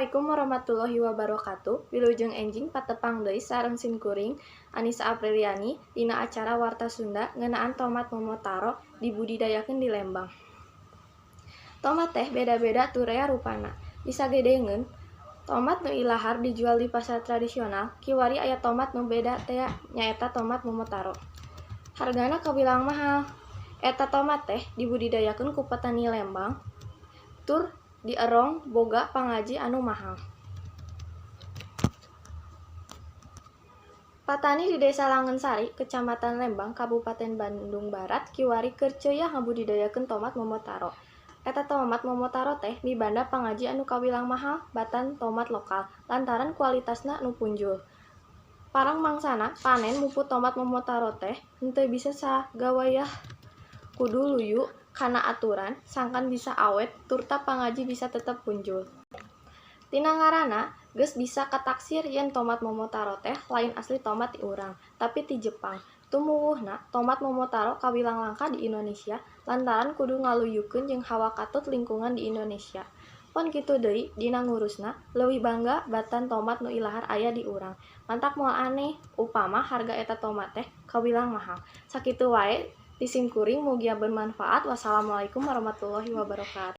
Assalamualaikum warahmatomahi wabarakatuh. Wilujeng enjing patepang deui sareng simkuring Anisa Apriliani dina acara Warta Sunda ngeunaan tomat momotaro dibudidayakeun di Lembang. Tomat teh beda-beda tu rea rupana. Disagedeungeun, tomat nu ilahar dijual di pasar tradisional, kiwari aya tomat nu beda tea nyaeta tomat momotaro. Hargana kabilang mahal. Eta tomat teh dibudidayakeun ku petani Lembang, tur dierong boga pangaji anu mahal. Patani di Desa Langensari, Kecamatan Lembang, Kabupaten Bandung Barat, kiwari keur ceuyeah ngabudidayakeun tomat momotaro. Eta tomat momotaro teh mibanda pangaji anu kabilang mahal batan tomat lokal lantaran kualitasna nu punjul. Parang mangsana panen muput tomat momotaro teh henteu bisa sagawayah kudu luyu kana aturan sangkan bisa awet turta pangaji bisa tetep punjul. Tina ngaranna geus bisa kataksir yen tomat momotaro teh lain asli tomat ti urang, tapi ti Jepang. Tumuwuhna tomat momotaro kabilang langka di Indonesia lantaran kudu ngaluyukeun jeung hawa katut lingkungan di Indonesia. Pon kitu deui dina ngurusna leuwih bangga batan tomat nu ilahar aya di urang. Mantak moal aneh upama harga eta tomat teh kabilang mahal. Sakitu wae ti simkuring mugia bermanfaat. Wassalamualaikum warahmatullahi wabarakatuh.